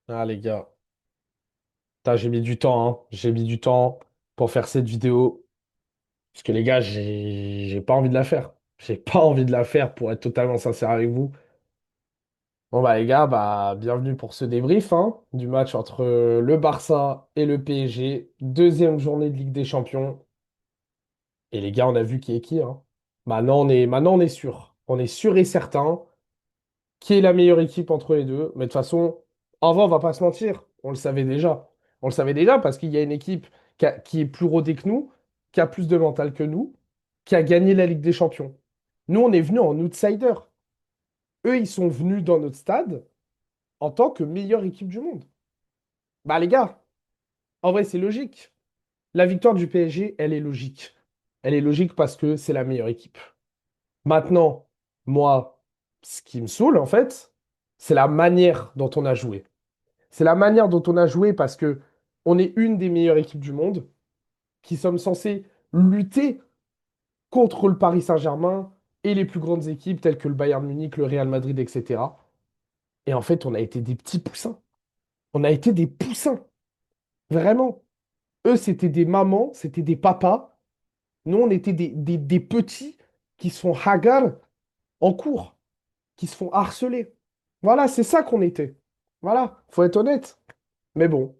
Ah les gars, putain, j'ai mis du temps, hein. J'ai mis du temps pour faire cette vidéo. Parce que les gars, j'ai pas envie de la faire. J'ai pas envie de la faire pour être totalement sincère avec vous. Bon bah les gars, bah bienvenue pour ce débrief hein, du match entre le Barça et le PSG. Deuxième journée de Ligue des Champions. Et les gars, on a vu qui est qui, hein. Maintenant on est sûr. On est sûr et certain qui est la meilleure équipe entre les deux. Mais de toute façon, en vrai, on va pas se mentir. On le savait déjà. On le savait déjà parce qu'il y a une équipe qui est plus rodée que nous, qui a plus de mental que nous, qui a gagné la Ligue des Champions. Nous, on est venus en outsider. Eux, ils sont venus dans notre stade en tant que meilleure équipe du monde. Bah les gars, en vrai, c'est logique. La victoire du PSG, elle est logique. Elle est logique parce que c'est la meilleure équipe. Maintenant, moi, ce qui me saoule, en fait, c'est la manière dont on a joué. C'est la manière dont on a joué parce que on est une des meilleures équipes du monde qui sommes censés lutter contre le Paris Saint-Germain et les plus grandes équipes telles que le Bayern Munich, le Real Madrid, etc. Et en fait, on a été des petits poussins. On a été des poussins. Vraiment. Eux, c'était des mamans, c'était des papas. Nous, on était des petits qui se font hagar en cours, qui se font harceler. Voilà, c'est ça qu'on était. Voilà, faut être honnête. Mais bon,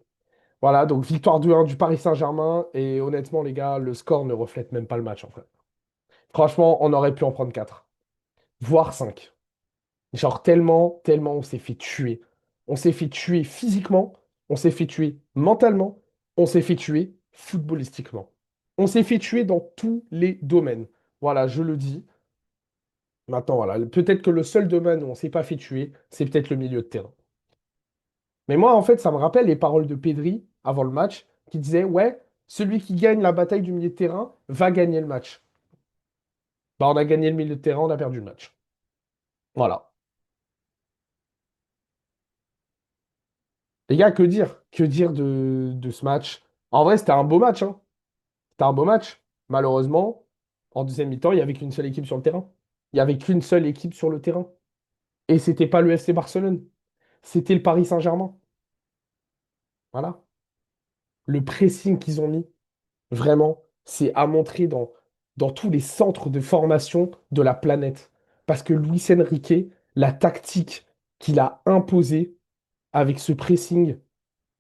voilà, donc victoire 2-1 du Paris Saint-Germain. Et honnêtement, les gars, le score ne reflète même pas le match en fait. Franchement, on aurait pu en prendre 4, voire 5. Genre tellement on s'est fait tuer. On s'est fait tuer physiquement, on s'est fait tuer mentalement, on s'est fait tuer footballistiquement. On s'est fait tuer dans tous les domaines. Voilà, je le dis. Maintenant, voilà, peut-être que le seul domaine où on s'est pas fait tuer, c'est peut-être le milieu de terrain. Mais moi, en fait, ça me rappelle les paroles de Pedri avant le match, qui disait, ouais, celui qui gagne la bataille du milieu de terrain va gagner le match. Bah, on a gagné le milieu de terrain, on a perdu le match. Voilà. Les gars, que dire? Que dire de ce match? En vrai, c'était un beau match, hein. C'était un beau match. Malheureusement, en deuxième mi-temps, il n'y avait qu'une seule équipe sur le terrain. Il n'y avait qu'une seule équipe sur le terrain. Et c'était pas le FC Barcelone. C'était le Paris Saint-Germain. Voilà. Le pressing qu'ils ont mis, vraiment, c'est à montrer dans tous les centres de formation de la planète. Parce que Luis Enrique, la tactique qu'il a imposée avec ce pressing,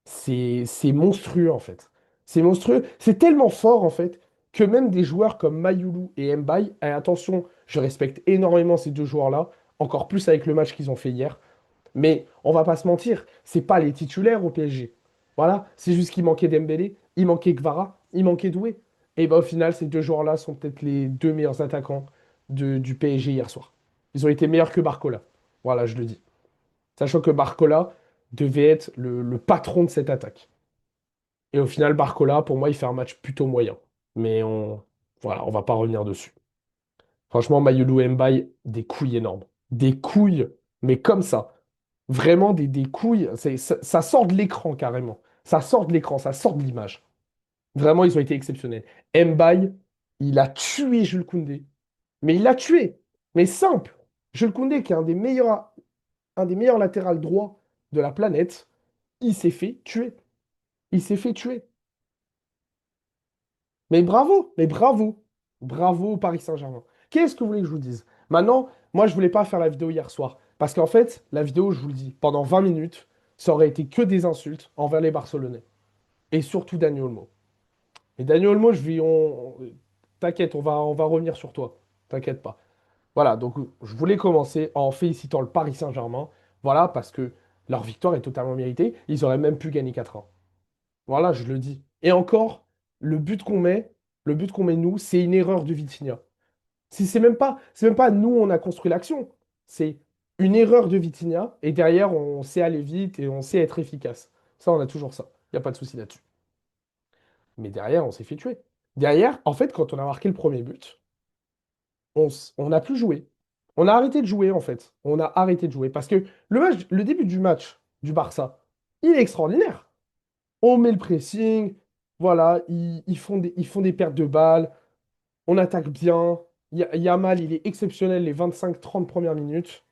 c'est monstrueux en fait. C'est monstrueux. C'est tellement fort en fait que même des joueurs comme Mayulu et Mbaye, et attention, je respecte énormément ces deux joueurs-là, encore plus avec le match qu'ils ont fait hier. Mais on va pas se mentir, c'est pas les titulaires au PSG. Voilà, c'est juste qu'il manquait Dembélé, il manquait Kvara, il manquait Doué. Et bah au final, ces deux joueurs-là sont peut-être les deux meilleurs attaquants du PSG hier soir. Ils ont été meilleurs que Barcola. Voilà, je le dis. Sachant que Barcola devait être le patron de cette attaque. Et au final, Barcola, pour moi, il fait un match plutôt moyen. Mais voilà, on va pas revenir dessus. Franchement, Mayulu et Mbaye, des couilles énormes. Des couilles, mais comme ça. Vraiment des couilles. Ça sort de l'écran carrément. Ça sort de l'écran, ça sort de l'image. Vraiment, ils ont été exceptionnels. Mbaye, il a tué Jules Koundé. Mais il l'a tué. Mais simple. Jules Koundé, qui est un des meilleurs latérales droits de la planète, il s'est fait tuer. Il s'est fait tuer. Mais bravo, mais bravo. Bravo au Paris Saint-Germain. Qu'est-ce que vous voulez que je vous dise? Maintenant, moi, je voulais pas faire la vidéo hier soir. Parce qu'en fait, la vidéo, je vous le dis, pendant 20 minutes, ça aurait été que des insultes envers les Barcelonais. Et surtout Dani Olmo. Et Dani Olmo, t'inquiète, on va revenir sur toi. T'inquiète pas. Voilà, donc je voulais commencer en félicitant le Paris Saint-Germain. Voilà, parce que leur victoire est totalement méritée. Ils auraient même pu gagner 4-1. Voilà, je le dis. Et encore, le but qu'on met, le but qu'on met nous, c'est une erreur de Vitinha. Si c'est même pas nous, on a construit l'action. C'est une erreur de Vitinha. Et derrière, on sait aller vite et on sait être efficace. Ça, on a toujours ça. Il n'y a pas de souci là-dessus. Mais derrière, on s'est fait tuer. Derrière, en fait, quand on a marqué le premier but, on n'a plus joué. On a arrêté de jouer, en fait. On a arrêté de jouer. Parce que le début du match du Barça, il est extraordinaire. On met le pressing, voilà, ils font des pertes de balles, on attaque bien. Yamal, il est exceptionnel les 25-30 premières minutes,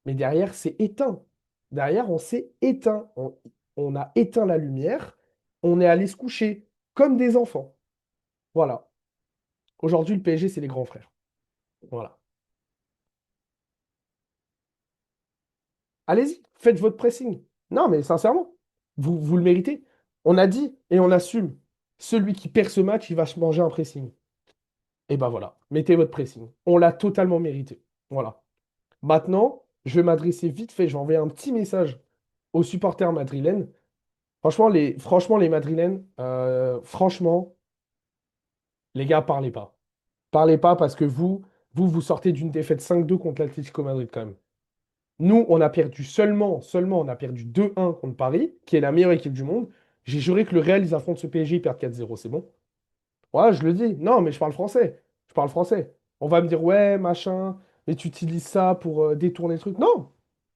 mais derrière, c'est éteint. Derrière, on s'est éteint. On a éteint la lumière. On est allé se coucher comme des enfants. Voilà. Aujourd'hui, le PSG, c'est les grands frères. Voilà. Allez-y, faites votre pressing. Non, mais sincèrement, vous le méritez. On a dit et on assume. Celui qui perd ce match, il va se manger un pressing. Et ben voilà, mettez votre pressing. On l'a totalement mérité. Voilà. Maintenant, je vais m'adresser vite fait, je vais envoyer un petit message aux supporters madrilènes. Franchement, les madrilènes, franchement, les gars, parlez pas. Parlez pas parce que vous sortez d'une défaite 5-2 contre l'Atlético Madrid quand même. Nous, on a perdu seulement, on a perdu 2-1 contre Paris, qui est la meilleure équipe du monde. J'ai juré que le Real, ils affrontent ce PSG, ils perdent 4-0, c'est bon? Ouais, je le dis. Non, mais je parle français. Je parle français. On va me dire, ouais, machin, mais tu utilises ça pour détourner le truc. Non,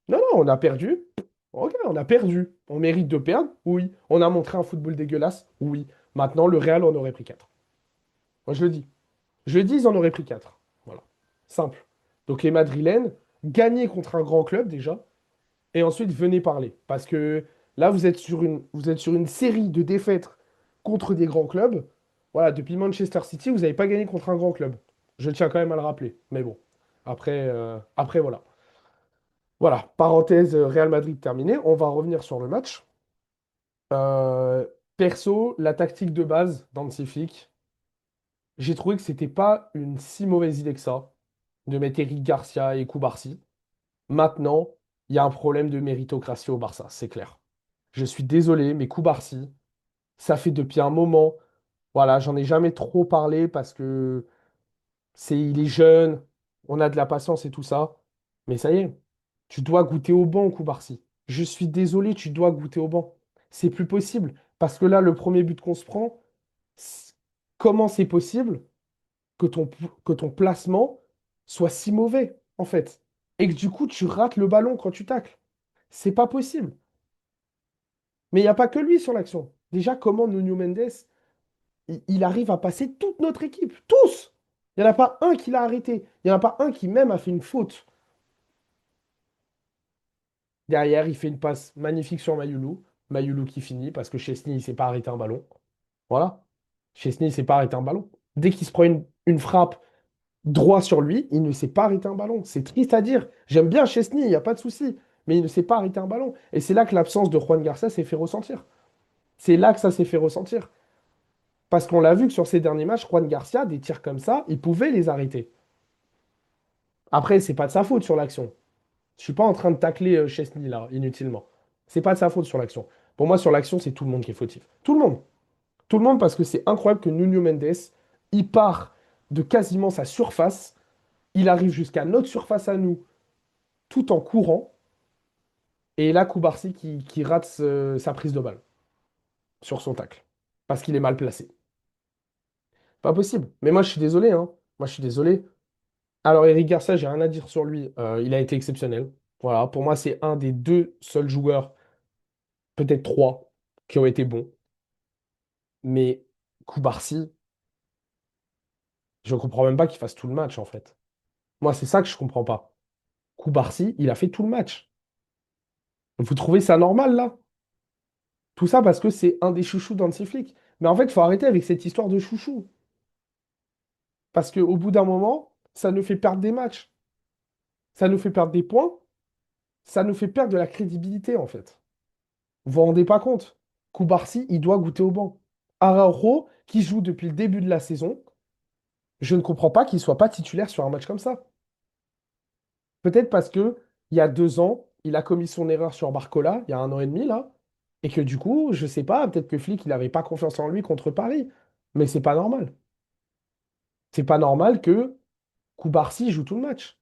non, on a perdu. Ok, on a perdu. On mérite de perdre? Oui. On a montré un football dégueulasse? Oui. Maintenant, le Real en aurait pris 4. Moi, je le dis. Je le dis, ils en auraient pris 4. Voilà. Simple. Donc, les Madrilènes, gagnez contre un grand club déjà, et ensuite venez parler. Parce que là, vous êtes sur une série de défaites contre des grands clubs. Voilà, depuis Manchester City, vous n'avez pas gagné contre un grand club. Je tiens quand même à le rappeler. Mais bon, après voilà. Voilà, parenthèse Real Madrid terminée. On va revenir sur le match. Euh, Perso, la tactique de base d'Hansi Flick, j'ai trouvé que c'était pas une si mauvaise idée que ça, de mettre Eric Garcia et Koubarsi. Maintenant, il y a un problème de méritocratie au Barça, c'est clair. Je suis désolé, mais Koubarsi, ça fait depuis un moment. Voilà, j'en ai jamais trop parlé parce que il est jeune, on a de la patience et tout ça. Mais ça y est, tu dois goûter au banc, Koubarsi. Je suis désolé, tu dois goûter au banc. C'est plus possible. Parce que là, le premier but qu'on se prend, c- comment c'est possible que ton placement soit si mauvais, en fait? Et que du coup, tu rates le ballon quand tu tacles. C'est pas possible. Mais il n'y a pas que lui sur l'action. Déjà, comment Nuno Mendes, il arrive à passer toute notre équipe, tous. Il n'y en a pas un qui l'a arrêté. Il n'y en a pas un qui même a fait une faute. Derrière, il fait une passe magnifique sur Mayulu. Mayulu qui finit parce que Chesney, il ne sait pas arrêter un ballon. Voilà. Chesney, il ne sait pas arrêter un ballon. Dès qu'il se prend une frappe droit sur lui, il ne sait pas arrêter un ballon. C'est triste à dire. J'aime bien Chesney, il n'y a pas de souci. Mais il ne sait pas arrêter un ballon. Et c'est là que l'absence de Juan Garcia s'est fait ressentir. C'est là que ça s'est fait ressentir. Parce qu'on l'a vu que sur ces derniers matchs, Juan Garcia, des tirs comme ça, il pouvait les arrêter. Après, c'est pas de sa faute sur l'action. Je suis pas en train de tacler Chesney là, inutilement. C'est pas de sa faute sur l'action. Pour moi, sur l'action, c'est tout le monde qui est fautif. Tout le monde. Tout le monde parce que c'est incroyable que Nuno Mendes, il part de quasiment sa surface, il arrive jusqu'à notre surface à nous, tout en courant, et là, Koubarsi qui rate sa prise de balle sur son tacle. Parce qu'il est mal placé. Pas possible. Mais moi, je suis désolé, hein. Moi, je suis désolé. Alors, Eric Garcia, j'ai rien à dire sur lui. Il a été exceptionnel. Voilà, pour moi, c'est un des deux seuls joueurs, peut-être trois, qui ont été bons. Mais Koubarsi, je ne comprends même pas qu'il fasse tout le match, en fait. Moi, c'est ça que je comprends pas. Koubarsi, il a fait tout le match. Vous trouvez ça normal, là? Tout ça parce que c'est un des chouchous d'Hansi Flick. Mais en fait, il faut arrêter avec cette histoire de chouchou. Parce qu'au bout d'un moment, ça nous fait perdre des matchs. Ça nous fait perdre des points. Ça nous fait perdre de la crédibilité, en fait. Vous vous rendez pas compte? Koubarsi, il doit goûter au banc. Araujo, qui joue depuis le début de la saison, je ne comprends pas qu'il soit pas titulaire sur un match comme ça. Peut-être parce que il y a 2 ans, il a commis son erreur sur Barcola, il y a 1 an et demi là, et que du coup, je sais pas, peut-être que Flick, il n'avait pas confiance en lui contre Paris. Mais c'est pas normal. C'est pas normal que Koubarsi joue tout le match.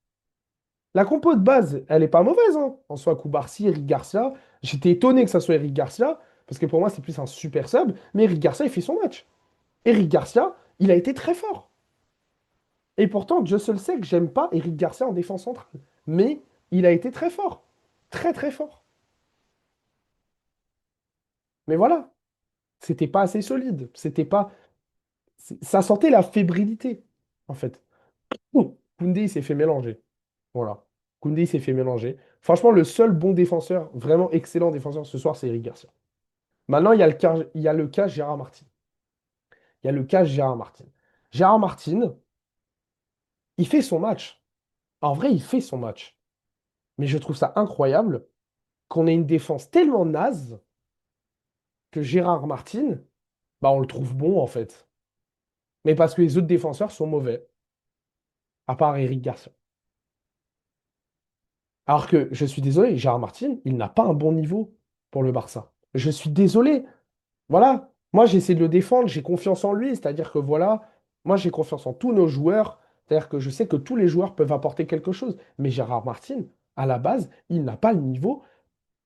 La compo de base, elle est pas mauvaise, hein. En soi, Koubarsi, Eric Garcia. J'étais étonné que ça soit Eric Garcia, parce que pour moi, c'est plus un super sub, mais Eric Garcia, il fait son match. Eric Garcia, il a été très fort. Et pourtant, Dieu seul sait que j'aime pas Eric Garcia en défense centrale. Mais il a été très fort. Très, très fort. Mais voilà, c'était pas assez solide. C'était pas. Ça sentait la fébrilité, en fait. Ouh, Koundé, il s'est fait mélanger. Voilà. Koundé il s'est fait mélanger. Franchement, le seul bon défenseur, vraiment excellent défenseur ce soir, c'est Eric Garcia. Maintenant, il y a le cas Gérard Martin. Il y a le cas Gérard Martin. Gérard Martin, il fait son match. En vrai, il fait son match. Mais je trouve ça incroyable qu'on ait une défense tellement naze que Gérard Martin, bah, on le trouve bon en fait. Mais parce que les autres défenseurs sont mauvais, à part Eric Garcia. Alors que, je suis désolé, Gérard Martin, il n'a pas un bon niveau pour le Barça. Je suis désolé. Voilà. Moi, j'essaie de le défendre, j'ai confiance en lui. C'est-à-dire que voilà, moi, j'ai confiance en tous nos joueurs. C'est-à-dire que je sais que tous les joueurs peuvent apporter quelque chose. Mais Gérard Martin, à la base, il n'a pas le niveau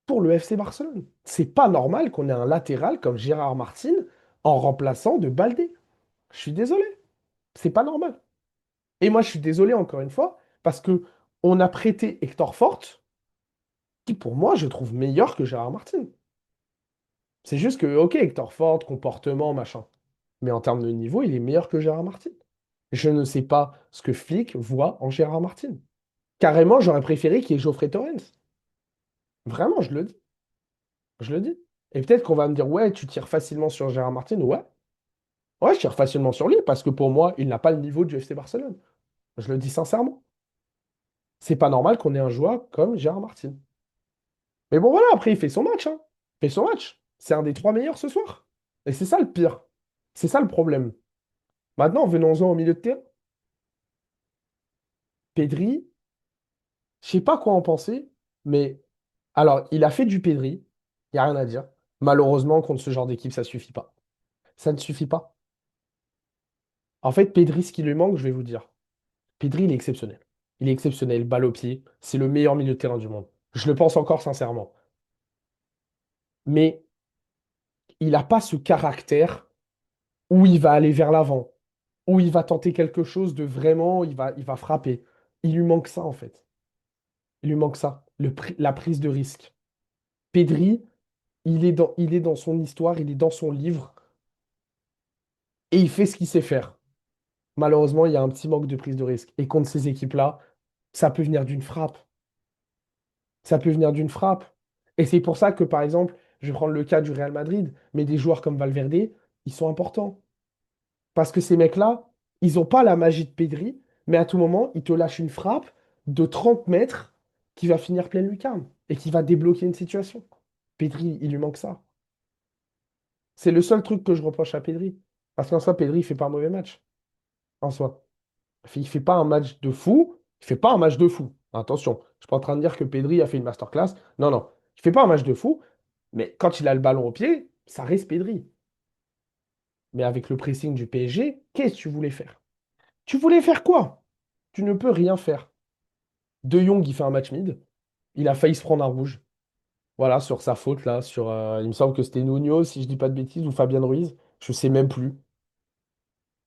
pour le FC Barcelone. C'est pas normal qu'on ait un latéral comme Gérard Martin en remplaçant de Baldé. Je suis désolé. C'est pas normal. Et moi, je suis désolé encore une fois, parce que on a prêté Hector Fort, qui pour moi, je trouve meilleur que Gérard Martin. C'est juste que, ok, Hector Fort, comportement, machin. Mais en termes de niveau, il est meilleur que Gérard Martin. Je ne sais pas ce que Flick voit en Gérard Martin. Carrément, j'aurais préféré qu'il y ait Geoffrey Torrens. Vraiment, je le dis. Je le dis. Et peut-être qu'on va me dire, ouais, tu tires facilement sur Gérard Martin. Ouais. Ouais, je tire facilement sur lui parce que pour moi, il n'a pas le niveau du FC Barcelone. Je le dis sincèrement. C'est pas normal qu'on ait un joueur comme Gérard Martin. Mais bon, voilà, après, il fait son match, hein. Il fait son match. C'est un des trois meilleurs ce soir. Et c'est ça le pire. C'est ça le problème. Maintenant, venons-en au milieu de terrain. Pedri, je sais pas quoi en penser, mais alors, il a fait du Pedri, il n'y a rien à dire. Malheureusement, contre ce genre d'équipe, ça suffit pas. Ça ne suffit pas. En fait, Pedri, ce qui lui manque, je vais vous dire. Pedri, il est exceptionnel. Il est exceptionnel, balle au pied. C'est le meilleur milieu de terrain du monde. Je le pense encore sincèrement. Mais il n'a pas ce caractère où il va aller vers l'avant, où il va tenter quelque chose de vraiment, il va frapper. Il lui manque ça, en fait. Il lui manque ça, la prise de risque. Pedri, il est dans son histoire, il est dans son livre, et il fait ce qu'il sait faire. Malheureusement, il y a un petit manque de prise de risque. Et contre ces équipes-là, ça peut venir d'une frappe. Ça peut venir d'une frappe. Et c'est pour ça que, par exemple, je vais prendre le cas du Real Madrid, mais des joueurs comme Valverde, ils sont importants. Parce que ces mecs-là, ils n'ont pas la magie de Pedri, mais à tout moment, ils te lâchent une frappe de 30 mètres qui va finir pleine lucarne et qui va débloquer une situation. Pedri, il lui manque ça. C'est le seul truc que je reproche à Pedri. Parce qu'en soi, Pedri, il fait pas un mauvais match. En soi. Il fait pas un match de fou. Il fait pas un match de fou. Attention, je suis pas en train de dire que Pedri a fait une masterclass. Non, non. Il fait pas un match de fou. Mais quand il a le ballon au pied, ça reste Pedri. Mais avec le pressing du PSG, qu'est-ce que tu voulais faire? Tu voulais faire quoi? Tu ne peux rien faire. De Jong, il fait un match mid. Il a failli se prendre un rouge. Voilà, sur sa faute, là. Il me semble que c'était Nuno, si je dis pas de bêtises, ou Fabien Ruiz. Je sais même plus.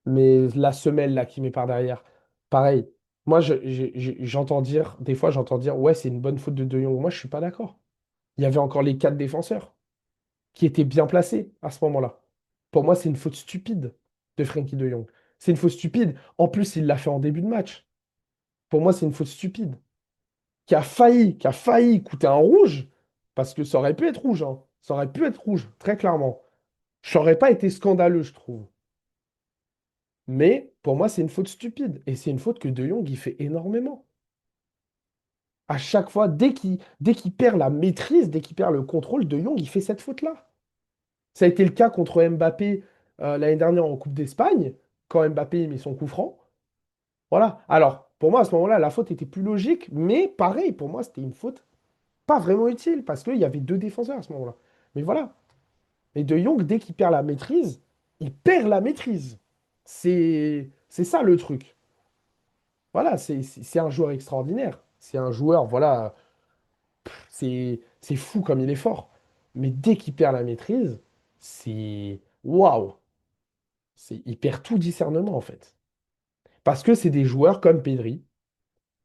Mais la semelle, là, qui met par derrière. Pareil. Moi, j'entends dire, des fois, j'entends dire, ouais, c'est une bonne faute de De Jong. Moi, je suis pas d'accord. Il y avait encore les quatre défenseurs qui étaient bien placés à ce moment-là. Pour moi, c'est une faute stupide de Frenkie de Jong. C'est une faute stupide. En plus, il l'a fait en début de match. Pour moi, c'est une faute stupide. Qui a failli coûter un rouge, parce que ça aurait pu être rouge, hein. Ça aurait pu être rouge, très clairement. Ça n'aurait pas été scandaleux, je trouve. Mais pour moi, c'est une faute stupide. Et c'est une faute que De Jong, il fait énormément. À chaque fois, dès qu'il perd la maîtrise, dès qu'il perd le contrôle, De Jong, il fait cette faute-là. Ça a été le cas contre Mbappé l'année dernière en Coupe d'Espagne, quand Mbappé il met son coup franc. Voilà. Alors, pour moi, à ce moment-là, la faute était plus logique, mais pareil, pour moi, c'était une faute pas vraiment utile parce qu'il y avait deux défenseurs à ce moment-là. Mais voilà. Et De Jong, dès qu'il perd la maîtrise, il perd la maîtrise. C'est ça le truc. Voilà, c'est un joueur extraordinaire. C'est un joueur, voilà, c'est fou comme il est fort. Mais dès qu'il perd la maîtrise, c'est waouh. Il perd tout discernement en fait. Parce que c'est des joueurs comme Pedri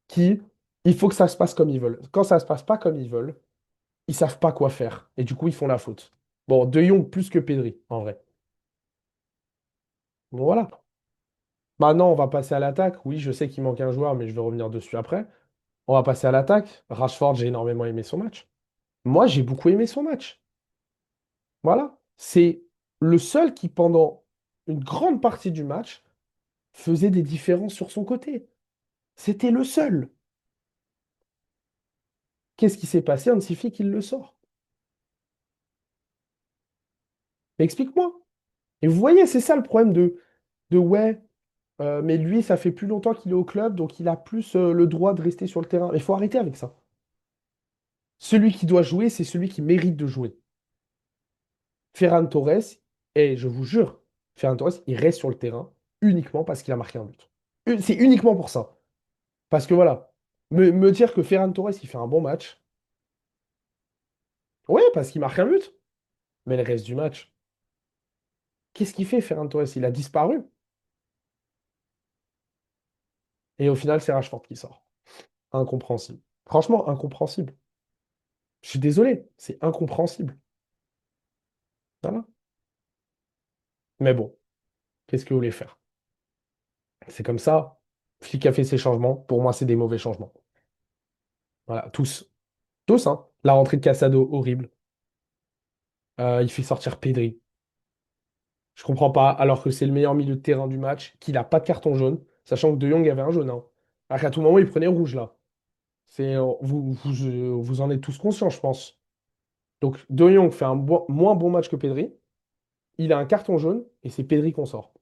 qui, il faut que ça se passe comme ils veulent. Quand ça se passe pas comme ils veulent, ils savent pas quoi faire. Et du coup, ils font la faute. Bon, De Jong plus que Pedri, en vrai. Bon, voilà. Maintenant, on va passer à l'attaque. Oui, je sais qu'il manque un joueur, mais je vais revenir dessus après. On va passer à l'attaque. Rashford, j'ai énormément aimé son match. Moi, j'ai beaucoup aimé son match. Voilà. C'est le seul qui, pendant une grande partie du match, faisait des différences sur son côté. C'était le seul. Qu'est-ce qui s'est passé? Hansi Flick, il le sort. Mais explique-moi. Et vous voyez, c'est ça le problème de ouais, mais lui, ça fait plus longtemps qu'il est au club, donc il a plus le droit de rester sur le terrain. Mais il faut arrêter avec ça. Celui qui doit jouer, c'est celui qui mérite de jouer. Ferran Torres, et je vous jure, Ferran Torres, il reste sur le terrain uniquement parce qu'il a marqué un but. C'est uniquement pour ça. Parce que voilà, me dire que Ferran Torres, il fait un bon match, ouais, parce qu'il marque un but. Mais le reste du match, qu'est-ce qu'il fait, Ferran Torres? Il a disparu. Et au final, c'est Rashford qui sort. Incompréhensible. Franchement, incompréhensible. Je suis désolé, c'est incompréhensible. Voilà. Mais bon, qu'est-ce que vous voulez faire? C'est comme ça. Flick a fait ses changements. Pour moi, c'est des mauvais changements. Voilà, tous. Tous, hein. La rentrée de Casado, horrible. Il fait sortir Pedri. Je comprends pas, alors que c'est le meilleur milieu de terrain du match, qu'il n'a pas de carton jaune, sachant que De Jong avait un jaune, hein. Alors qu'à tout moment, il prenait rouge, là. Vous en êtes tous conscients, je pense. Donc, De Jong fait un moins bon match que Pedri. Il a un carton jaune, et c'est Pedri qu'on sort.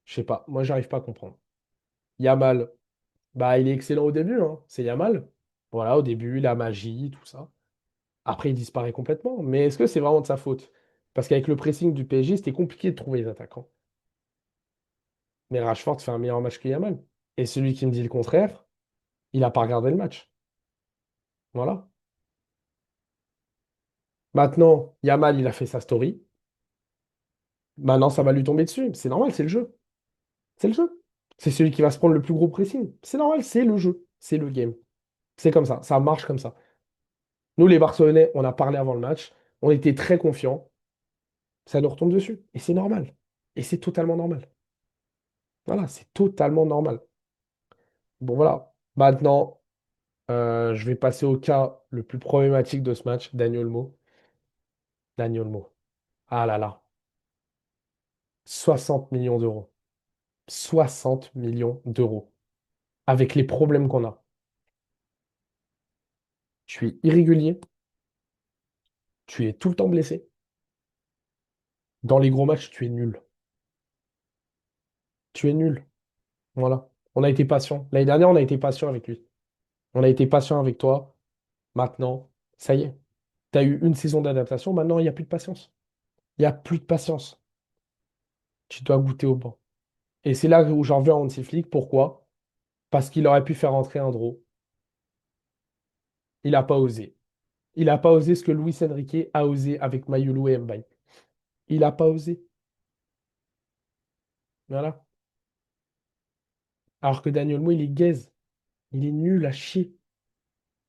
Je sais pas, moi, j'arrive pas à comprendre. Yamal, bah, il est excellent au début, hein. C'est Yamal. Voilà, au début, la magie, tout ça. Après, il disparaît complètement. Mais est-ce que c'est vraiment de sa faute? Parce qu'avec le pressing du PSG, c'était compliqué de trouver les attaquants. Mais Rashford fait un meilleur match que Yamal. Et celui qui me dit le contraire, il n'a pas regardé le match. Voilà. Maintenant, Yamal, il a fait sa story. Maintenant, ça va lui tomber dessus. C'est normal, c'est le jeu. C'est le jeu. C'est celui qui va se prendre le plus gros pressing. C'est normal, c'est le jeu. C'est le game. C'est comme ça. Ça marche comme ça. Nous, les Barcelonais, on a parlé avant le match. On était très confiants. Ça nous retombe dessus. Et c'est normal. Et c'est totalement normal. Voilà, c'est totalement normal. Bon, voilà. Maintenant, je vais passer au cas le plus problématique de ce match, Daniel Olmo. Daniel Olmo. Ah là là. 60 millions d'euros. 60 millions d'euros. Avec les problèmes qu'on a. Tu es irrégulier, tu es tout le temps blessé. Dans les gros matchs, tu es nul. Tu es nul. Voilà. On a été patient. L'année dernière, on a été patient avec lui. On a été patient avec toi. Maintenant, ça y est. Tu as eu une saison d'adaptation. Maintenant, il n'y a plus de patience. Il n'y a plus de patience. Tu dois goûter au banc. Et c'est là où j'en reviens à Hansi Flick. Pourquoi? Parce qu'il aurait pu faire entrer Andro. Il n'a pas osé. Il n'a pas osé ce que Luis Enrique a osé avec Mayulu et Mbaye. Il n'a pas osé. Voilà. Alors que Daniel Mo, il est gaze. Il est nul à chier.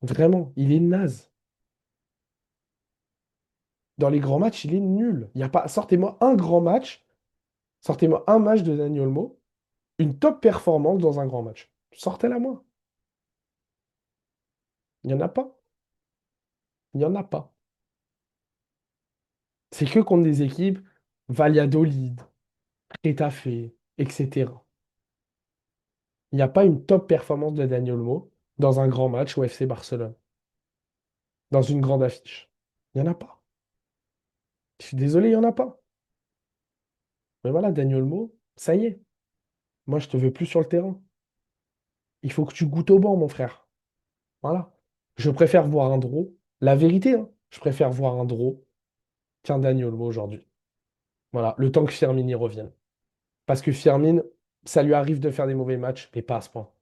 Vraiment, il est naze. Dans les grands matchs, il est nul. Il y a pas... Sortez-moi un grand match. Sortez-moi un match de Daniel Mo. Une top performance dans un grand match. Sortez-la moi. Il n'y en a pas. Il n'y en a pas. C'est que contre des équipes Valladolid, Getafe, etc. Il n'y a pas une top performance de Daniel Mo dans un grand match au FC Barcelone. Dans une grande affiche. Il n'y en a pas. Je suis désolé, il n'y en a pas. Mais voilà, Daniel Mo, ça y est. Moi, je te veux plus sur le terrain. Il faut que tu goûtes au banc, mon frère. Voilà. Je préfère voir un draw. La vérité, hein, je préfère voir un draw qu'un Dani Olmo aujourd'hui. Voilà. Le temps que Firmine y revienne. Parce que Firmine, ça lui arrive de faire des mauvais matchs, mais pas à ce point.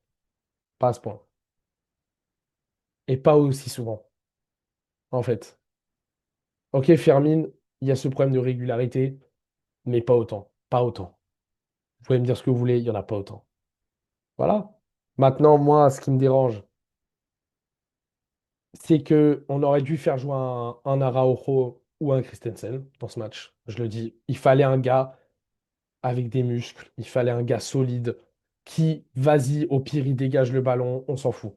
Pas à ce point. Et pas aussi souvent, en fait. Ok, Firmine, il y a ce problème de régularité, mais pas autant. Pas autant. Vous pouvez me dire ce que vous voulez, il n'y en a pas autant. Voilà. Maintenant, moi, ce qui me dérange, c'est que on aurait dû faire jouer un Araujo ou un Christensen dans ce match. Je le dis, il fallait un gars avec des muscles, il fallait un gars solide qui, vas-y, au pire, il dégage le ballon, on s'en fout.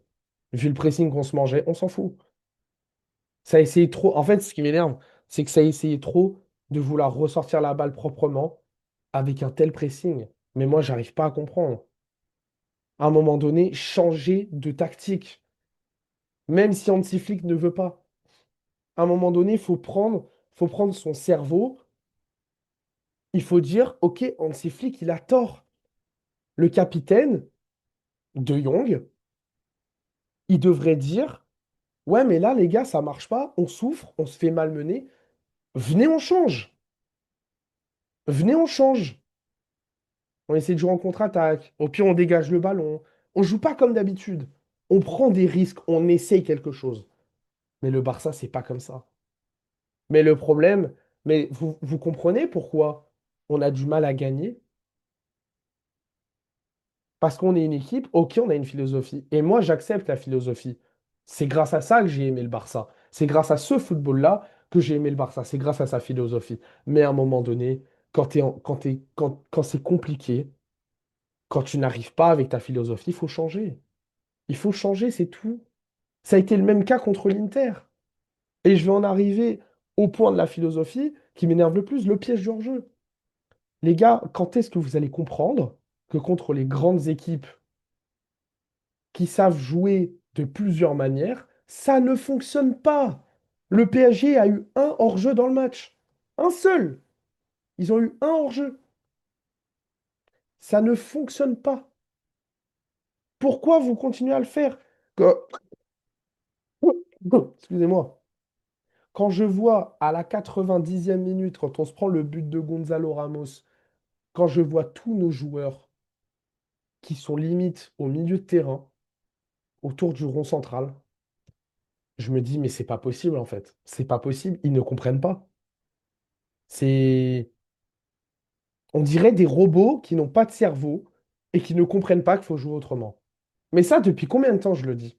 Vu le pressing qu'on se mangeait, on s'en fout. Ça a essayé trop. En fait, ce qui m'énerve, c'est que ça a essayé trop de vouloir ressortir la balle proprement avec un tel pressing. Mais moi, j'arrive pas à comprendre. À un moment donné, changer de tactique. Même si Hansi ne veut pas. À un moment donné, faut prendre son cerveau. Il faut dire, OK, Hansi Flick, il a tort. Le capitaine de Jong, il devrait dire, ouais, mais là, les gars, ça marche pas. On souffre, on se fait malmener. Venez, on change. Venez, on change. On essaie de jouer en contre-attaque. Au pire, on dégage le ballon. On joue pas comme d'habitude. On prend des risques, on essaye quelque chose. Mais le Barça, c'est pas comme ça. Mais le problème, mais vous comprenez pourquoi on a du mal à gagner? Parce qu'on est une équipe, ok, on a une philosophie. Et moi, j'accepte la philosophie. C'est grâce à ça que j'ai aimé le Barça. C'est grâce à ce football-là que j'ai aimé le Barça. C'est grâce à sa philosophie. Mais à un moment donné, quand c'est compliqué, quand tu n'arrives pas avec ta philosophie, il faut changer. Il faut changer, c'est tout. Ça a été le même cas contre l'Inter. Et je vais en arriver au point de la philosophie qui m'énerve le plus, le piège du hors-jeu. Les gars, quand est-ce que vous allez comprendre que contre les grandes équipes qui savent jouer de plusieurs manières, ça ne fonctionne pas. Le PSG a eu un hors-jeu dans le match. Un seul. Ils ont eu un hors-jeu. Ça ne fonctionne pas. Pourquoi vous continuez à le faire? Que- Excusez-moi. Quand je vois à la 90e minute, quand on se prend le but de Gonzalo Ramos, quand je vois tous nos joueurs qui sont limite au milieu de terrain, autour du rond central, je me dis, mais c'est pas possible en fait. C'est pas possible. Ils ne comprennent pas. C'est, on dirait des robots qui n'ont pas de cerveau et qui ne comprennent pas qu'il faut jouer autrement. Mais ça, depuis combien de temps je le dis?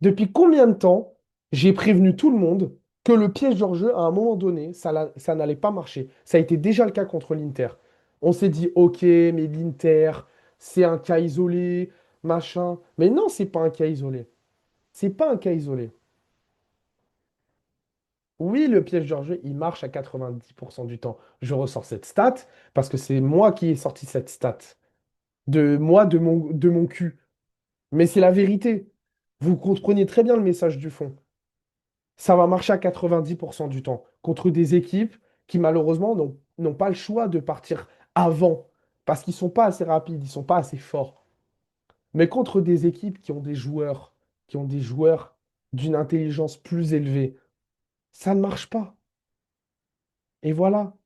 Depuis combien de temps j'ai prévenu tout le monde que le piège hors jeu, à un moment donné, ça n'allait pas marcher. Ça a été déjà le cas contre l'Inter. On s'est dit, ok, mais l'Inter, c'est un cas isolé, machin. Mais non, c'est pas un cas isolé. C'est pas un cas isolé. Oui, le piège hors jeu, il marche à 90% du temps. Je ressors cette stat parce que c'est moi qui ai sorti cette stat. De moi, de mon cul. Mais c'est la vérité. Vous comprenez très bien le message du fond. Ça va marcher à 90% du temps contre des équipes qui malheureusement n'ont pas le choix de partir avant parce qu'ils ne sont pas assez rapides, ils ne sont pas assez forts. Mais contre des équipes qui ont des joueurs d'une intelligence plus élevée, ça ne marche pas. Et voilà.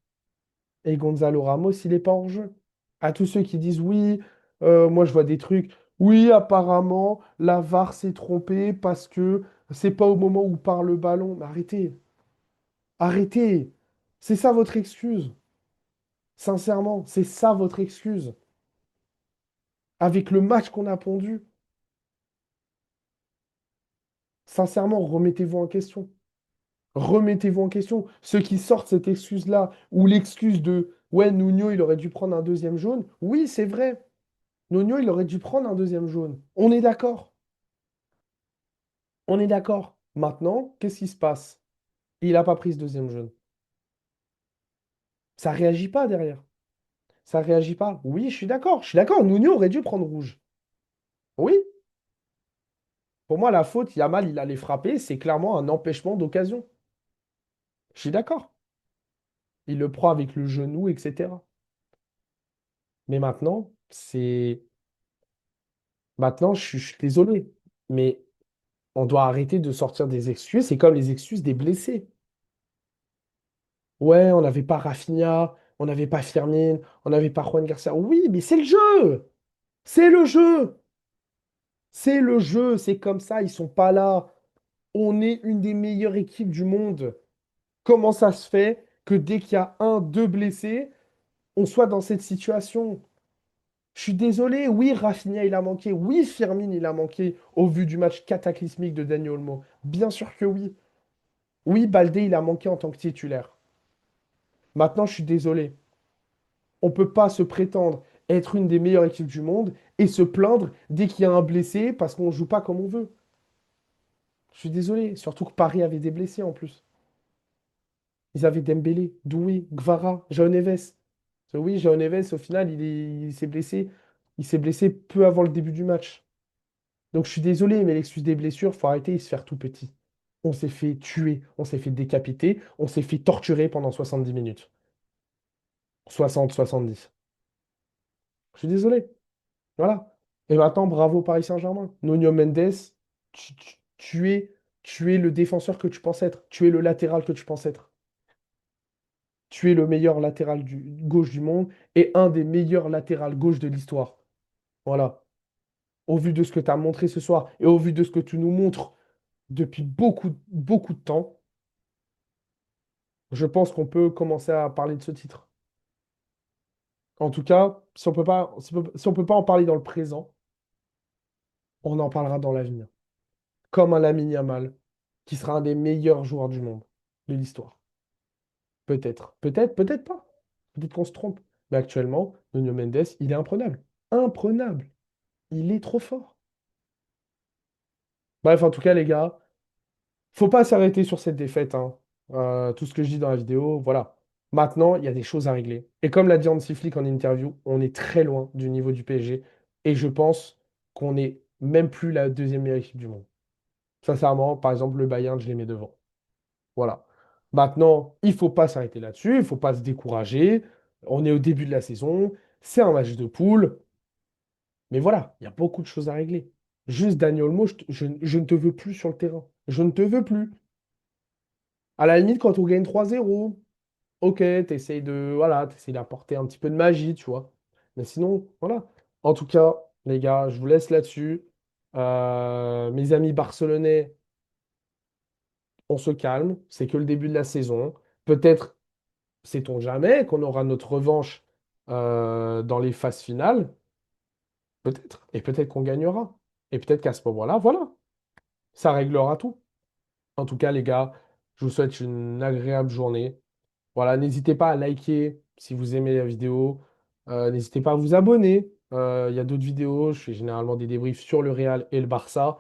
Et Gonzalo Ramos, il n'est pas en jeu. À tous ceux qui disent oui, moi je vois des trucs. Oui, apparemment, la VAR s'est trompée parce que c'est pas au moment où part le ballon. Mais arrêtez, arrêtez. C'est ça votre excuse. Sincèrement, c'est ça votre excuse. Avec le match qu'on a pondu, sincèrement, remettez-vous en question. Remettez-vous en question. Ceux qui sortent cette excuse-là, ou l'excuse de ouais, Nuno, il aurait dû prendre un deuxième jaune. Oui, c'est vrai. Nuno, il aurait dû prendre un deuxième jaune. On est d'accord. On est d'accord. Maintenant, qu'est-ce qui se passe? Il n'a pas pris ce deuxième jaune. Ça réagit pas derrière. Ça réagit pas. Oui, je suis d'accord. Je suis d'accord. Nuno aurait dû prendre rouge. Oui. Pour moi, la faute, Yamal, il allait frapper. C'est clairement un empêchement d'occasion. Je suis d'accord. Il le prend avec le genou, etc. Mais maintenant, c'est. Maintenant, je suis désolé. Mais on doit arrêter de sortir des excuses. C'est comme les excuses des blessés. Ouais, on n'avait pas Rafinha, on n'avait pas Firmine, on n'avait pas Juan Garcia. Oui, mais c'est le jeu! C'est le jeu! C'est le jeu, c'est comme ça, ils sont pas là. On est une des meilleures équipes du monde. Comment ça se fait que dès qu'il y a un, deux blessés, on soit dans cette situation? Je suis désolé, oui, Rafinha, il a manqué. Oui, Firmine, il a manqué au vu du match cataclysmique de Dani Olmo. Bien sûr que oui. Oui, Baldé, il a manqué en tant que titulaire. Maintenant, je suis désolé. On ne peut pas se prétendre être une des meilleures équipes du monde et se plaindre dès qu'il y a un blessé parce qu'on ne joue pas comme on veut. Je suis désolé. Surtout que Paris avait des blessés en plus. Ils avaient Dembélé, Doué, Gvara, Jao Neves. Oui, Jao Neves, au final, il s'est blessé. Il s'est blessé peu avant le début du match. Donc je suis désolé, mais l'excuse des blessures, faut arrêter et se faire tout petit. On s'est fait tuer, on s'est fait décapiter, on s'est fait torturer pendant 70 minutes. 60, 70. Je suis désolé. Voilà. Et maintenant, bravo Paris Saint-Germain. Nuno Mendes, tu es le défenseur que tu penses être. Tu es le latéral que tu penses être. Tu es le meilleur latéral gauche du monde et un des meilleurs latérales gauche de l'histoire. Voilà. Au vu de ce que tu as montré ce soir et au vu de ce que tu nous montres depuis beaucoup, beaucoup de temps, je pense qu'on peut commencer à parler de ce titre. En tout cas, si on peut pas en parler dans le présent, on en parlera dans l'avenir. Comme un Lamine Yamal, qui sera un des meilleurs joueurs du monde, de l'histoire. Peut-être. Peut-être, peut-être pas. Peut-être qu'on se trompe. Mais actuellement, Nuno Mendes, il est imprenable. Imprenable. Il est trop fort. Bref, en tout cas, les gars, faut pas s'arrêter sur cette défaite, hein. Tout ce que je dis dans la vidéo, voilà. Maintenant, il y a des choses à régler. Et comme l'a dit Hansi Flick en interview, on est très loin du niveau du PSG. Et je pense qu'on n'est même plus la deuxième meilleure équipe du monde. Sincèrement, par exemple, le Bayern, je les mets devant. Voilà. Maintenant, il ne faut pas s'arrêter là-dessus, il ne faut pas se décourager. On est au début de la saison, c'est un match de poule. Mais voilà, il y a beaucoup de choses à régler. Juste Daniel Olmo, je ne te veux plus sur le terrain. Je ne te veux plus. À la limite, quand on gagne 3-0, ok, t'essayes d'apporter un petit peu de magie, tu vois. Mais sinon, voilà. En tout cas, les gars, je vous laisse là-dessus. Mes amis barcelonais, on se calme. C'est que le début de la saison. Peut-être, sait-on jamais, qu'on aura notre revanche dans les phases finales. Peut-être. Et peut-être qu'on gagnera. Et peut-être qu'à ce moment-là, voilà, ça réglera tout. En tout cas, les gars, je vous souhaite une agréable journée. Voilà, n'hésitez pas à liker si vous aimez la vidéo. N'hésitez pas à vous abonner. Il y a d'autres vidéos. Je fais généralement des débriefs sur le Real et le Barça.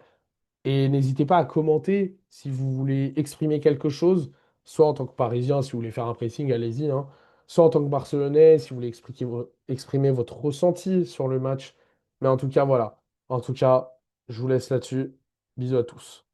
Et n'hésitez pas à commenter si vous voulez exprimer quelque chose, soit en tant que Parisien, si vous voulez faire un pressing, allez-y, hein. Soit en tant que Barcelonais, si vous voulez exprimer votre ressenti sur le match. Mais en tout cas, voilà. En tout cas, je vous laisse là-dessus. Bisous à tous.